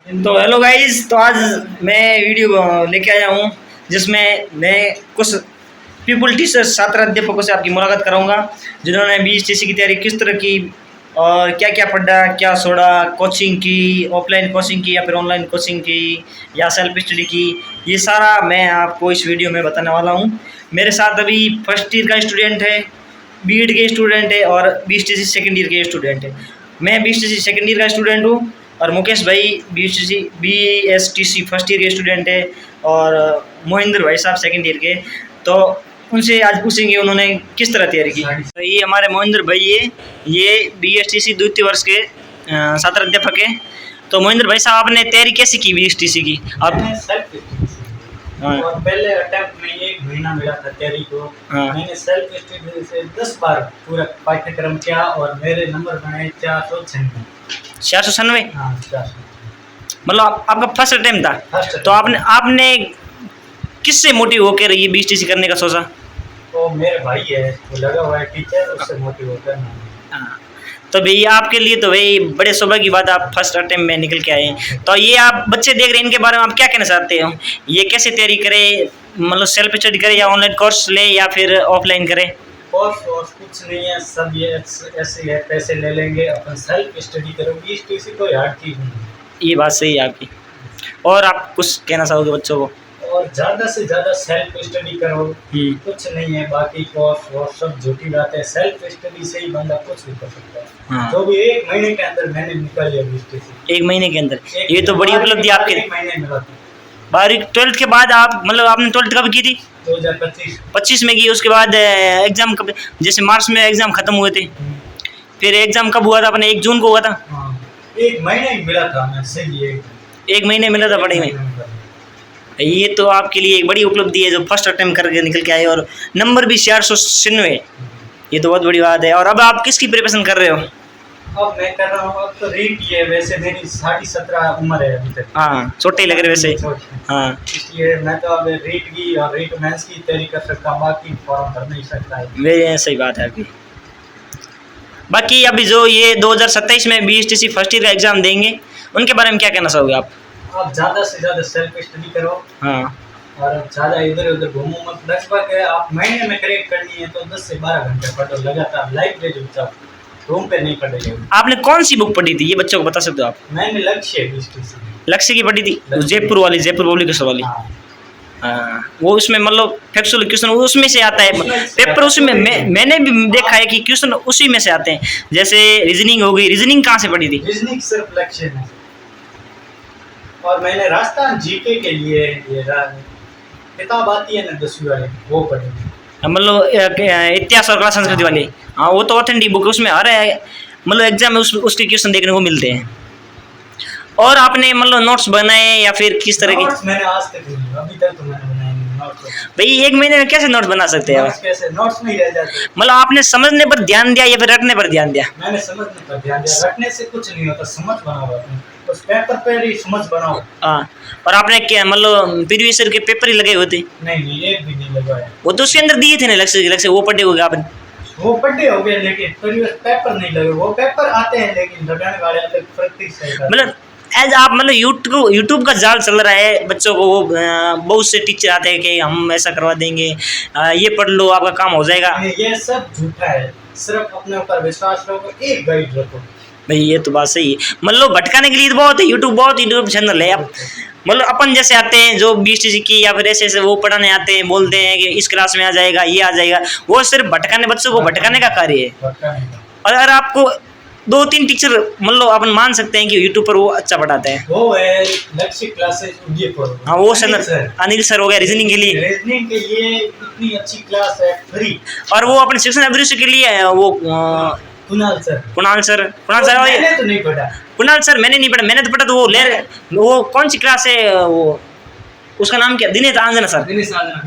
तो hello guys, तो आज मैं वीडियो लेके आया हूँ जिसमें मैं कुछ पीपल टीचर्स छात्र अध्यापकों से आपकी मुलाकात कराऊंगा जिन्होंने बीएसटीसी की तैयारी किस तरह की और क्या क्या पढ़ा, क्या छोड़ा, कोचिंग की, ऑफलाइन कोचिंग की या फिर ऑनलाइन कोचिंग की या सेल्फ स्टडी की, ये सारा मैं आपको इस वीडियो में बताने वाला हूँ। मेरे साथ अभी फर्स्ट ईयर का स्टूडेंट है, बीएड के स्टूडेंट है और बीएसटीसी सेकेंड ईयर के स्टूडेंट है। मैं बीएसटीसी सेकेंड ईयर का स्टूडेंट हूँ और मुकेश भाई बीएसटीसी फर्स्ट ईयर के स्टूडेंट है और मोहिंद्र भाई साहब सेकेंड ईयर के। तो उनसे आज पूछेंगे उन्होंने किस तरह तैयारी की। तो ये हमारे मोहिंद्र भाई ये बीएसटीसी द्वितीय वर्ष के छात्र अध्यापक है। तो मोहिंद्र भाई साहब, आपने तैयारी कैसी की बीएसटीसी की? आप और पहले अटेम्प्ट में 1 महीना मिला था तैयारी को। मैंने सेल्फ स्टडी से 10 बार पूरा पाठ्यक्रम किया और मेरे नंबर बने 496। हाँ, 400। मतलब आपका फर्स्ट अटेम्प्ट था। तो आपने किससे मोटिव होकर ये बीएसटीसी करने का सोचा? तो मेरे भाई है, वो लगा हुआ है टीचर, उससे मोटिव होकर। हाँ, तो भैया आपके लिए तो भाई बड़े सौभाग्य की बात, आप फर्स्ट अटेम्प्ट में निकल के आए हैं। तो ये आप बच्चे देख रहे हैं, इनके बारे में आप क्या कहना चाहते हो? ये कैसे तैयारी करें, मतलब सेल्फ स्टडी करें या ऑनलाइन कोर्स ले या फिर ऑफलाइन करें? कोर्स कुछ नहीं है, सब ये ऐसे है, पैसे ले लेंगे, अपन सेल्फ स्टडी करो। बीएसटीसी कोई हार्ड चीज़ नहीं है। ये बात सही है आपकी। और आप कुछ कहना चाहोगे बच्चों को? और ज़्यादा से ज़्यादा सेल्फ स्टडी करो, कुछ नहीं है। बाकी कोर्स वो सब झूठी बात है। सेल्फ स्टडी से ही बंदा कुछ भी कर सकता है। हाँ। तो भी 1 महीने के अंदर मैंने निकाल लिया बीएसटीसी। 1 महीने के अंदर? ये तो बड़ी उपलब्धि आपके। 1 महीने मिला था। 12वीं 12th के बाद आप, मतलब आपने 12th कब की थी? 2025 में की। उसके बाद एग्जाम कब, जैसे मार्च में एग्जाम खत्म हुए थे, फिर एग्जाम कब हुआ था अपने? 1 जून को हुआ था। हाँ, 1 महीने ही मिला था। मैं सही 1 महीने मिला था पढ़ाई में। ये तो आपके लिए एक बड़ी उपलब्धि है जो फर्स्ट अटेम्प्ट करके निकल के आए और नंबर भी 496। ये तो बहुत बड़ी बात है। और अब आप किसकी प्रिपरेशन कर रहे हो? अब मैं कर रहा हूँ, अब तो रीट की है। वैसे मेरी 17.5 उम्र है अभी तक। हाँ, छोटे ही लग रहे वैसे। हाँ, इसलिए मैं तो अब रीट की और रीट मेंस की तैयारी कर सकता हूँ, बाकी फॉर्म भर नहीं सकता है। मेरे सही बात है आपकी। बाकी अभी जो ये 2027 में बीएसटीसी फर्स्ट ईयर का एग्जाम देंगे, उनके बारे में क्या कहना चाहोगे आप? आप ज़्यादा से ज़्यादा सेल्फ स्टडी करो। हाँ, और ज़्यादा इधर उधर घूमो मत। 10 बार आप महीने में क्रैक करनी है तो 10 से 12 घंटे पढ़ो लगातार, लाइब्रेरी जाओ, रूम पे नहीं पढ़ेगा। आपने कौन सी बुक पढ़ी थी, ये बच्चों को बता सकते हो आप? मैंने लक्ष्य की पढ़ी थी, जयपुर वाली, जयपुर पब्लिकेशन वाली। हाँ, वो उसमें मतलब फैक्चुअल क्वेश्चन उसमें से आता है, पेपर उसमें। मैंने भी देखा है कि क्वेश्चन उसी में से आते हैं। जैसे रीजनिंग हो गई। रीजनिंग कहाँ से पढ़ी थी? रीजनिंग सिर्फ लक्ष्य है। और मैंने राजस्थान जीके के लिए ये किताब आती है ना 10वीं वाली, वो पढ़ी। मतलब इतिहास और कला संस्कृति वाली। हाँ, वो तो ऑथेंटिक बुक है, उसमें हर मतलब एग्जाम में उसके क्वेश्चन देखने को मिलते हैं। और आपने मतलब नोट्स बनाए या फिर किस तरह की? मैंने आज तक नहीं, अभी तक तो मैंने बनाए नहीं नोट्स। भाई 1 महीने में कैसे नोट्स बना सकते हैं? कैसे नोट्स नहीं रह जाते? मतलब आपने समझने पर ध्यान दिया या फिर रटने पर ध्यान दिया? मैंने समझने पर ध्यान दिया। रटने से कुछ नहीं होता, समझ बनाओ उस पेपर पर ही समझ बनाओ। हाँ, और आपने क्या मतलब प्रीवियस ईयर के पेपर ही लगे होते? नहीं, एक भी नहीं लगाया। वो तो उसके अंदर दिए थे ना लक्ष्य, वो पढ़े होगे आपने? वो पढ़े हो गए, लेकिन प्रीवियस पेपर नहीं लगे। वो पेपर आते हैं लेकिन लगाने वाले अलग प्रैक्टिस है। मतलब एज आप मतलब यूट्यूब का जाल चल रहा है बच्चों को, वो बहुत से टीचर आते हैं कि हम ऐसा करवा देंगे, ये पढ़ लो आपका काम हो जाएगा। ये सब झूठा है। सिर्फ अपने ऊपर विश्वास रखो, एक गाइड रखो। भाई ये तो बात सही है। मतलब भटकाने के लिए तो बहुत यूट्यूब चैनल है। अब मतलब अपन जैसे आते हैं जो बीएसटीसी की या फिर ऐसे वो पढ़ाने आते हैं, बोलते हैं कि इस क्लास में आ जाएगा, ये आ जाएगा, वो सिर्फ भटकाने, बच्चों को भटकाने का कार्य है। और अगर आपको 2-3 टीचर मतलब अपन मान सकते हैं कि यूट्यूब पर वो अच्छा पढ़ाते हैं, वो है लक्ष्य क्लासेस उदयपुर। हाँ, वो अनिल सर हो गया रीजनिंग के लिए। रीजनिंग के लिए इतनी अच्छी क्लास है, फ्री। और वो अपने शिक्षण अभिवृद्धि के लिए वो कुणाल सर मैंने तो नहीं पढ़ा। कुणाल सर मैंने नहीं पढ़ा। मैंने तो पढ़ा तो वो कौन सी क्लास है, वो उसका नाम क्या? दिनेश आंजना सर।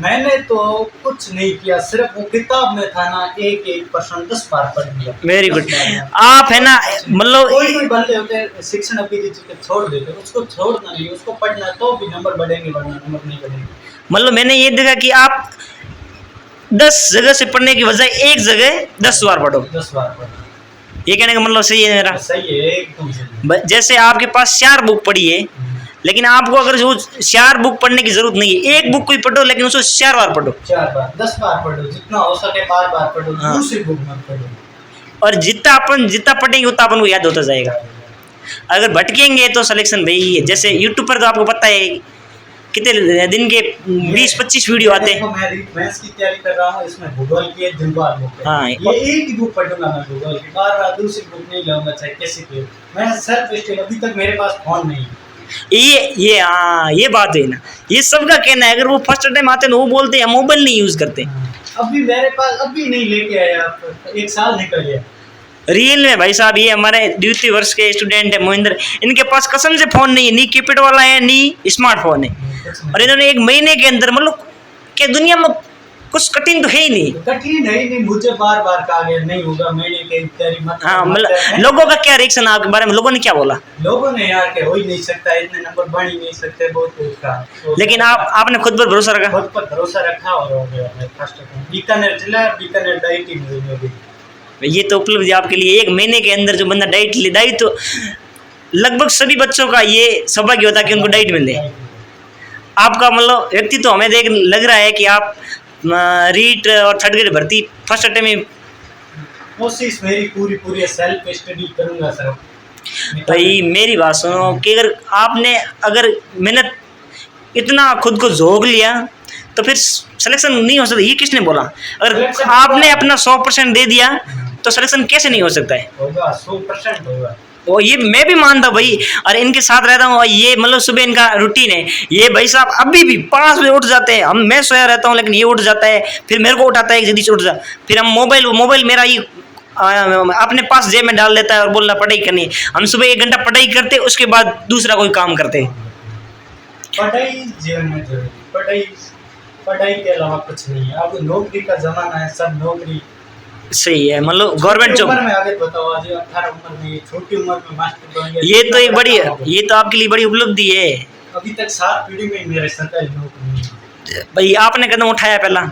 मैंने तो कुछ नहीं किया, सिर्फ वो किताब में था ना, एक प्रश्न 10 बार पढ़ लिया। Very good. आप है ना, मतलब कोई बंदे होते शिक्षण अभिवृद्धि छोड़ देते, उसको छोड़ना नहीं, उसको पढ़ना, तो भी नंबर बढ़ेंगे, वरना नंबर नहीं बढ़ेंगे। मतलब मैंने ये देखा कि आप 10 जगह से पढ़ने की बजाय एक जगह 10 बार पढ़ो। 10 बार पढ़ो, ये कहने का मतलब सही है मेरा? सही है, एकदम सही। जैसे आपके पास 4 बुक पड़ी है लेकिन आपको अगर जो 4 बुक पढ़ने की जरूरत नहीं है, एक बुक कोई पढ़ो लेकिन उसको 4 बार पढ़ो, 4 बार 10 बार पढ़ो, जितना हो सके बार बार पढ़ो, हाँ। दूसरी बुक मत पढ़ो। और जितना पढ़ेंगे उतना अपन को याद होता जाएगा। अगर भटकेंगे तो सिलेक्शन भाई, जैसे यूट्यूब पर तो आपको पता है कितने दिन के 20-25 वीडियो आते हैं। मैं मैथ्स की तैयारी कर रहा हूँ, इसमें भूगोल की एक दिलबार बुक है। हाँ। ये एक ही बुक पढ़ूंगा मैं भूगोल की, बार बार दूसरी बुक नहीं लाऊंगा चाहे कैसी भी। मैं सेल्फ स्टडी, अभी तक मेरे पास फोन नहीं है। ये बात है ना, ये सबका कहना है। अगर वो फर्स्ट टाइम आते हैं तो वो बोलते हैं मोबाइल नहीं यूज करते। अभी मेरे पास अभी नहीं लेके आया, 1 साल निकल गया। रियल में भाई साहब, ये हमारे द्वितीय वर्ष के स्टूडेंट है मोहिंद्र, इनके पास कसम से फोन नहीं है, नी कीपैड वाला है नी स्मार्टफोन है। और इन्होंने 1 महीने के अंदर, मतलब क्या दुनिया में कुछ कठिन तो है ही नहीं। कठिन है ही नहीं, मुझे बार बार कहा गया नहीं होगा, मैंने कहीं तैयारी मत। हाँ, मतलब लोगों का क्या रिएक्शन आपके बारे में, लोगों ने क्या बोला? लोगों ने यार के हो ही नहीं सकता, इतने नंबर बन ही नहीं सकते, बहुत कुछ कहा। लेकिन आपने खुद पर भरोसा रखा? खुद पर भरोसा रखा और हो गया। मैं फर्स्ट टाइम बीकानेर जिला, बीकानेर डाइट टीम में भी। ये तो उपलब्धि आपके लिए, 1 महीने के अंदर जो बंदा डाइट तो लगभग सभी बच्चों का ये सौभाग्य होता है कि उनको डाइट मिले। आपका मतलब व्यक्तित्व तो हमें देख लग रहा है कि आप रीट और 3rd ग्रेड भर्ती फर्स्ट अटेम्प्ट में। कोशिश मेरी पूरी सेल्फ स्टडी करूंगा सर। भाई मेरी बात सुनो कि अगर मेहनत इतना खुद को झोंक लिया तो फिर सिलेक्शन नहीं हो सकता। ये किसने बोला? अगर आपने अपना 100% दे दिया तो सिलेक्शन कैसे नहीं हो सकता है? होगा, 100% होगा। और ये मैं भी मानता भाई, और इनके साथ रहता हूँ, ये मतलब सुबह इनका रूटीन है। ये भाई साहब अभी भी 5 बजे उठ जाते हैं। मैं सोया रहता हूँ लेकिन ये उठ जाता है, फिर मेरे को उठाता है जल्दी से उठ जा। फिर हम मोबाइल मेरा ये अपने पास जेब में डाल देता है और बोलना पढ़ाई करनी है। हम सुबह 1 घंटा पढ़ाई करते, उसके बाद दूसरा कोई काम करते। पढ़ाई जीवन में जरूरी, पढ़ाई के अलावा कुछ नहीं है। अब नौकरी का जमाना है, सब नौकरी सही है, मतलब गवर्नमेंट जॉब। उम्र में आगे बताओ, आज 18 उम्र में, छोटी उम्र में मास्टर बन गया। ये तो एक बड़ी, ये तो आपके लिए बड़ी उपलब्धि है। अभी तक 7 पीढ़ी में मेरे सरकारी नौकरी नहीं है। भाई आपने कदम उठाया पहला,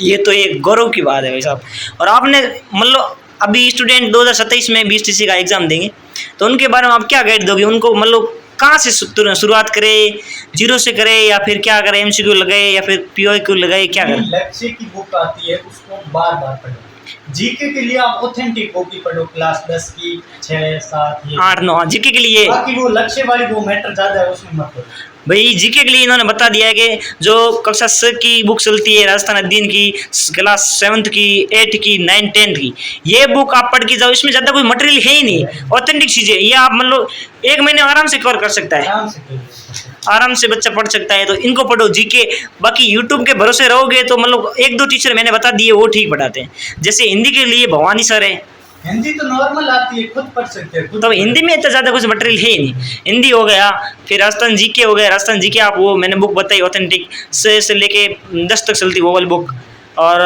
ये तो एक गौरव की बात है भाई साहब। और आपने मतलब अभी स्टूडेंट 2027 में BSTC का एग्जाम देंगे तो उनके बारे में आप क्या गाइड दोगे उनको? मतलब कहाँ से शुरुआत करें, 0 से करें या फिर क्या करें, MCQ लगाए या फिर POQ लगाए, क्या करें? लक्ष्य की बुक आती है, उसको बार बार पढ़ो। जीके के लिए आप ऑथेंटिक बुक ही पढ़ो, क्लास 10 की 6, 7, 8, 9 जीके के लिए। बाकी वो लक्ष्य वाली वो मैटर ज्यादा है, उसमें मत पढ़ो। भाई जीके के लिए इन्होंने बता दिया है कि जो कक्षा 6 की बुक चलती है, राजस्थान अध्ययन की, क्लास 7th की, 8th की, 9th 10th की, ये बुक आप पढ़ के जाओ। इसमें ज़्यादा कोई मटेरियल है ही नहीं, ऑथेंटिक चीज़ें। ये आप मतलब 1 महीने आराम से कवर कर सकता है, आराम से बच्चा पढ़ सकता है। तो इनको पढ़ो जीके। बाकी यूट्यूब के भरोसे रहोगे तो मतलब 1-2 टीचर मैंने बता दिए, वो ठीक पढ़ाते हैं। जैसे हिंदी के लिए भवानी सर है, हिंदी तो नॉर्मल आती है, खुद पढ़ सकते हैं। तो हिंदी में इतना ज़्यादा कुछ मटेरियल है ही नहीं। हिंदी हो गया, फिर राजस्थान जीके हो गया। राजस्थान जीके आप वो मैंने बुक बताई ऑथेंटिक से लेके 10 तक चलती वो वाली बुक। और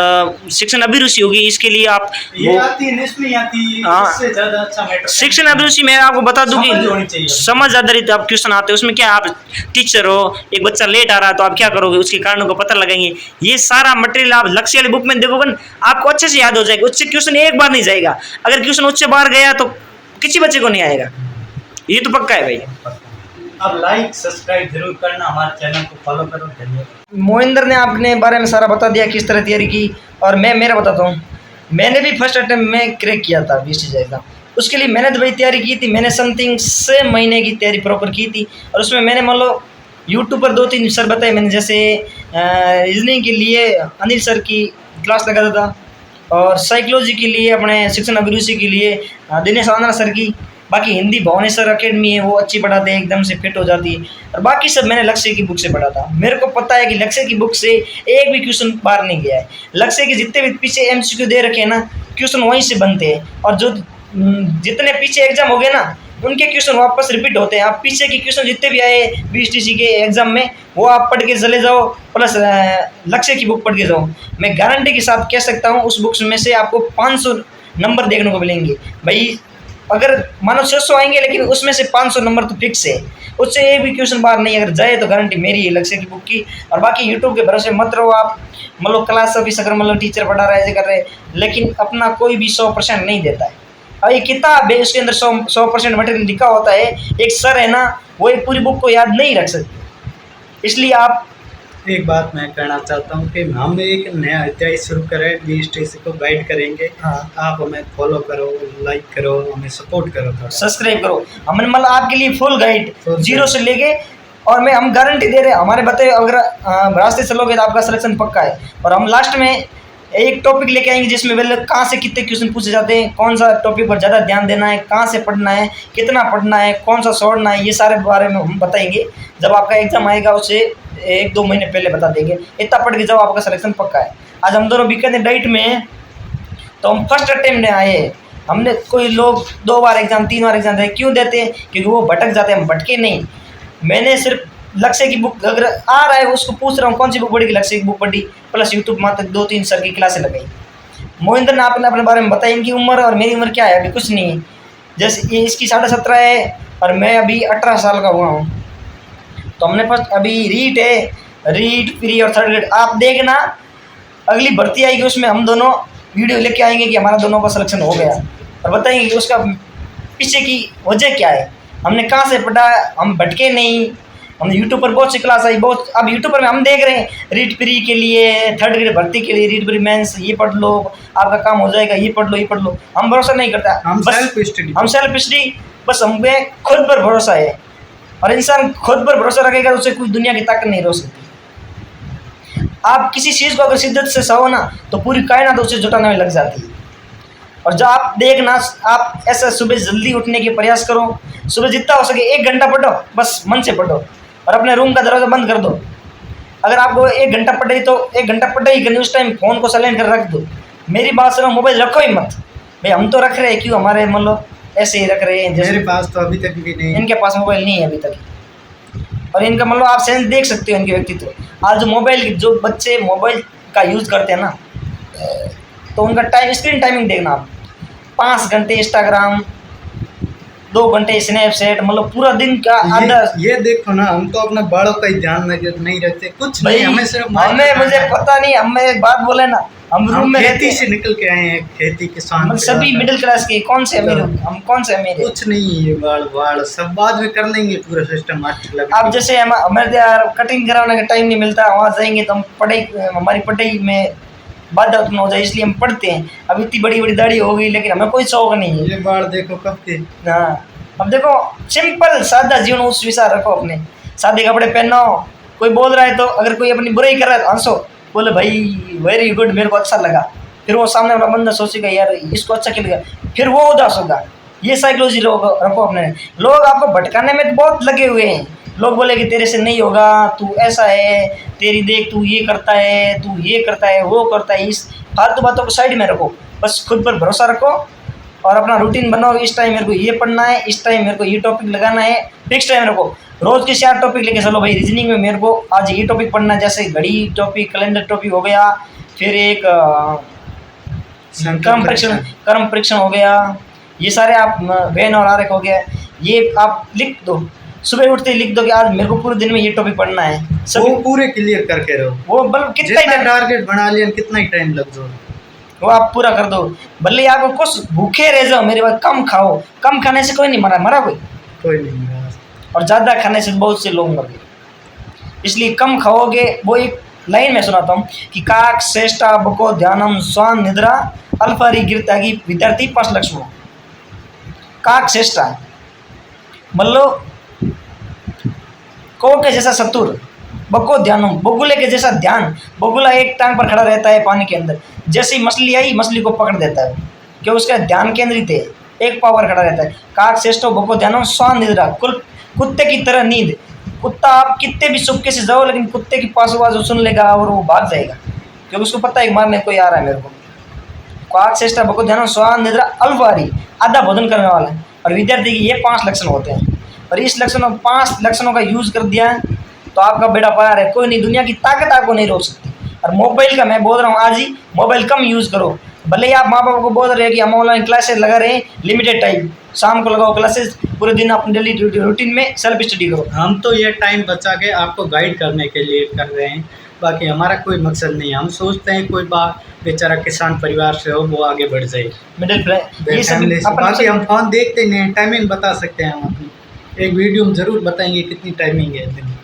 शिक्षण अभिरुचि होगी, इसके लिए आप ये आती है, नेशनल आती है, हाँ। इससे ज़्यादा अच्छा मैटर शिक्षण अभिरुचि मैं आपको बता दूं समझ होनी चाहिए। कि समझ आधारित आप क्वेश्चन आते हैं। उसमें क्या, आप टीचर हो, एक बच्चा लेट आ रहा है तो आप क्या करोगे, उसके कारणों को पता लगाएंगे। ये सारा मटेरियल आप लक्ष्य वाली बुक में देखोगे, आपको अच्छे से याद हो जाएगा। उससे क्वेश्चन एक बार नहीं जाएगा। अगर क्वेश्चन उससे बार गया तो किसी बच्चे को नहीं आएगा, ये तो पक्का है भाई। अब लाइक सब्सक्राइब जरूर करना, हमारे चैनल को फॉलो करो। धन्यवाद। मोहिंद्र ने आपने बारे में सारा बता दिया किस तरह तैयारी की, और मैं मेरा बताता हूँ। मैंने भी फर्स्ट अटेम्प्ट में क्रैक किया था BSTC एग्जाम। उसके लिए मैंने तो भाई तैयारी की थी। मैंने समथिंग 6 महीने की तैयारी प्रॉपर की थी। और उसमें मैंने मतलब यूट्यूब पर 2-3 सर बताए मैंने, जैसे रीजनिंग के लिए अनिल सर की क्लास लगाता था, और साइकोलॉजी के लिए अपने शिक्षण अभिरुचि के लिए दिनेश आंध्रा सर की। बाकी हिंदी भुवनेश्वर अकेडमी है, वो अच्छी पढ़ाते हैं, एकदम से फिट हो जाती है। और बाकी सब मैंने लक्ष्य की बुक से पढ़ा था। मेरे को पता है कि लक्ष्य की बुक से एक भी क्वेश्चन बाहर नहीं गया है। लक्ष्य के जितने भी पीछे MCQ दे रखे हैं ना, क्वेश्चन वहीं से बनते हैं। और जो जितने पीछे एग्जाम हो गए ना, उनके क्वेश्चन वापस रिपीट होते हैं। आप पीछे के क्वेश्चन जितने भी आए BSTC के एग्जाम में, वो आप पढ़ के चले जाओ, प्लस लक्ष्य की बुक पढ़ के जाओ। मैं गारंटी के साथ कह सकता हूँ उस बुक्स में से आपको 500 नंबर देखने को मिलेंगे भाई। अगर मानो 600 आएंगे लेकिन उसमें से 500 नंबर तो फिक्स है, उससे एक भी क्वेश्चन बाहर नहीं। अगर जाए तो गारंटी मेरी है लक्ष्य की बुक की। और बाकी यूट्यूब के भरोसे मत रहो आप। मतलब क्लास ऑफिस अगर मतलब टीचर पढ़ा रहे, ऐसे कर रहे, लेकिन अपना कोई भी 100% नहीं देता है। अब ये किताब है, उसके अंदर 100% मटेरियल लिखा होता है। एक सर है ना, वो एक पूरी बुक को याद नहीं रख सकते। इसलिए आप एक बात मैं कहना चाहता हूँ कि हम एक नया अध्याय शुरू करें, BSTC को गाइड करेंगे। हाँ, आप हमें फॉलो करो, लाइक करो, हमें सपोर्ट करो, थोड़ा सब्सक्राइब करो। हमने मतलब आपके लिए full guide Full zero guide। से लेके, और मैं हम गारंटी दे रहे हैं हमारे बताए अगर रास्ते चलोगे तो आपका सिलेक्शन पक्का है। और हम लास्ट में एक टॉपिक लेके आएंगे जिसमें पहले कहाँ से कितने क्वेश्चन पूछे जाते हैं, कौन सा टॉपिक पर ज़्यादा ध्यान देना है, कहाँ से पढ़ना है, कितना पढ़ना है, कौन सा छोड़ना है, ये सारे बारे में हम बताएंगे। जब आपका एग्जाम आएगा उससे 1-2 महीने पहले बता देंगे। इतना पढ़ के जाओ, आपका सिलेक्शन पक्का है। आज हम दोनों बीकानेर डाइट में हैं, तो हम फर्स्ट अटेम्प्ट में आए हैं। हमने कोई लोग 2 बार एग्जाम 3 बार एग्जाम देते क्यों देते हैं? क्योंकि वो भटक जाते हैं, हम भटके नहीं। मैंने सिर्फ लक्ष्य की बुक अगर आ रहा है उसको पूछ रहा हूँ कौन सी बुक पढ़ी, लक्ष्य की बुक पढ़ी, प्लस यूट्यूब में 2-3 सर की क्लासें लगाई। मोहिंदर ने आपने अपने बारे में बताया, इनकी उम्र और मेरी उम्र क्या है? अभी कुछ नहीं है। जैसे ये इसकी 17.5 है और मैं अभी 18 साल का हुआ हूँ। तो हमने फर्स्ट अभी रीट है, रीट प्री और थर्ड ग्रेड। आप देखना अगली भर्ती आएगी उसमें हम दोनों वीडियो लेके आएंगे कि हमारा दोनों का सिलेक्शन हो गया, और बताएंगे कि उसका पीछे की वजह क्या है, हमने कहाँ से पढ़ा, हम भटके नहीं। हमने यूट्यूब पर बहुत सी क्लास आई, बहुत। अब यूट्यूब पर हम देख रहे हैं रीट प्री के लिए, थर्ड ग्रेड भर्ती के लिए रीट प्री मेंस, ये पढ़ लो आपका काम हो जाएगा, ये पढ़ लो, ये पढ़ लो। हम भरोसा नहीं करता, हम बस सेल्फ स्टडी हम सेल्फ स्टडी, बस हमें खुद पर भरोसा है। और इंसान खुद पर भरोसा रखेगा तो उसे कोई दुनिया की ताकत नहीं रोक सकती। आप किसी चीज़ को अगर शिद्दत से सहो ना तो पूरी कायनात उसे जुटाने में लग जाती है। और जब आप देखना, आप ऐसा सुबह जल्दी उठने के प्रयास करो, सुबह जितना हो सके 1 घंटा पढ़ो, बस मन से पढ़ो, और अपने रूम का दरवाज़ा बंद कर दो। अगर आपको 1 घंटा पढ़े तो 1 घंटा पढ़े ही करनी, उस टाइम फ़ोन को साइलेंट कर रख दो। मेरी बात सुनो, मोबाइल रखो ही मत। भाई हम तो रख रहे हैं, क्यों हमारे मतलब ऐसे ही रख रहे हैं जैसे मेरे पास तो अभी तक भी नहीं है। इनके पास मोबाइल नहीं है अभी तक। और इनका मतलब आप सेंस देख सकते हो इनके व्यक्तित्व। आज जो मोबाइल, जो बच्चे मोबाइल का यूज़ करते हैं ना, तो उनका टाइम, स्क्रीन टाइमिंग देखना आप, 5 घंटे इंस्टाग्राम, 2 घंटे स्नैपचैट, मतलब पूरा दिन का आधा। ये देखो ना, हम तो अपने बालों का ही ध्यान नहीं रखते, कुछ भाई नहीं, हमें सिर्फ हमें, मुझे पता नहीं, हमें एक बात बोले ना, हम रूम में रहते खेती हैं, से निकल के आए हैं, खेती किसान मतलब सभी मिडिल क्लास के, कौन से अमीर, हम कौन से अमीर हैं? कुछ नहीं है। बाल सब बाद में कर लेंगे, पूरा सिस्टम अच्छा लगा। अब जैसे हमारे यार कटिंग कराने का टाइम नहीं मिलता, वहाँ जाएंगे तो हम पढ़ाई, हमारी पढ़ाई में बाधा उत्पन्न हो जाए, इसलिए हम पढ़ते हैं। अब इतनी बड़ी बड़ी दाढ़ी हो गई लेकिन हमें कोई शौक नहीं है। ये बाल देखो कब के। हाँ, अब देखो सिंपल सादा जीवन उस विचार रखो अपने, सादे कपड़े पहनो। कोई बोल रहा है तो अगर कोई अपनी बुराई कर रहा है तो हंसो, बोले भाई वेरी गुड, मेरे को अच्छा लगा। फिर वो सामने वाला बंदा सोचेगा यार इसको अच्छा क्यों लगा, फिर वो उदास होगा। ये साइकोलॉजी रखो अपने। लोग आपको भटकाने में तो बहुत लगे हुए हैं। लोग बोले कि तेरे से नहीं होगा, तू ऐसा है, तेरी देख तू ये करता है, तू ये करता है, वो करता है। इस फालतू बातों को साइड में रखो, बस खुद पर भरोसा रखो और अपना रूटीन बनाओ। इस टाइम मेरे को ये पढ़ना है, इस टाइम मेरे को ये टॉपिक लगाना है, फिक्स टाइम रखो। रोज़ के 4 टॉपिक लेके चलो भाई। रीजनिंग में मेरे को आज ये टॉपिक पढ़ना है, जैसे घड़ी टॉपिक, कैलेंडर टॉपिक हो गया, फिर एक कर्म परीक्षण हो गया, ये सारे आप वैन और आरेख हो गया, ये आप लिख दो। सुबह उठते ही लिख दो कि आज मेरे को पूरे दिन में ये टॉपिक पढ़ना है। सब वो पूरे क्लियर करके रहो। वो मतलब कितना ही टारगेट बना लिया, कितना ही टाइम लग जाओ, वो आप पूरा कर दो। भले आपको कुछ भूखे रह जाओ, मेरे बाद कम खाओ। कम खाने से कोई नहीं मरा कोई नहीं मरा। और ज़्यादा खाने से बहुत से लोग मर गए। इसलिए कम खाओगे। वो एक लाइन में सुनाता हूँ कि काक श्रेष्ठा बको ध्यानम स्वान निद्रा अल्फारी गिरता की विद्यार्थी 5 लक्ष्मण। काक श्रेष्ठा मतलब को के जैसा सतुर, बको ध्यानम बगुले के जैसा ध्यान। बगुला एक टांग पर खड़ा रहता है पानी के अंदर, जैसे ही मछली आई मछली को पकड़ देता है, क्यों उसका ध्यान केंद्रित है, एक पावर खड़ा रहता है। काक श्रेष्ठो बको ध्यानम स्वान निद्रा, कुत्ते की तरह नींद। कुत्ता आप कितने भी चुपके से जाओ लेकिन कुत्ते की पास आवाज़ सुन लेगा और वो भाग जाएगा, क्योंकि उसको पता है मारने कोई आ रहा है मेरे को। काक श्रेष्ठा बको ध्यानम स्वान निद्रा अल्पाहारी, आधा भोजन करने वाला है। और विद्यार्थी के ये 5 लक्षण होते हैं, और इस 5 लक्षणों का यूज़ कर दिया तो आपका बेड़ा पार है। कोई नहीं, दुनिया की ताकत आपको नहीं रोक सकती। और मोबाइल का मैं बोल रहा हूँ आज ही मोबाइल कम यूज़ करो। भले ही आप माँ बाप को बोल रहे हैं कि हम ऑनलाइन क्लासेस लगा रहे हैं, लिमिटेड टाइम, शाम को लगाओ क्लासेस, पूरे दिन अपने डेली रूटीन में सेल्फ स्टडी करो। हम तो ये टाइम बचा के आपको गाइड करने के लिए कर रहे हैं। बाकी हमारा कोई मकसद नहीं है। हम सोचते हैं कोई बेचारा किसान परिवार से हो, वो आगे बढ़ जाए मिडिल क्लास ये सब फैमिली से। अपन बाकी हम फोन देखते नहीं हैं, टाइमिंग बता सकते हैं हम अपनी, एक वीडियो में ज़रूर बताएंगे कितनी टाइमिंग है दिन।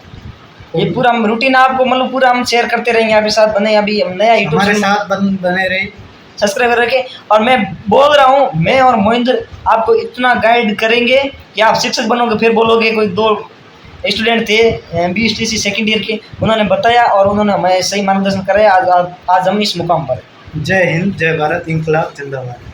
ये पूरा हम रूटीन आपको मतलब पूरा हम शेयर करते रहेंगे आपके साथ। बने अभी हम नया यूट्यूब हमारे साथ बने रहे, सब्सक्राइब रखें। और मैं बोल रहा हूँ, मैं और मोहिंद्र आपको इतना गाइड करेंगे कि आप शिक्षक बनोगे। फिर बोलोगे कोई 2 स्टूडेंट थे BSTC सेकंड ईयर के, उन्होंने बताया और उन्होंने हमें सही मार्गदर्शन कराया। आज हम इस मुकाम पर। जय हिंद, जय भारत, इंकलाब जिंदाबाद।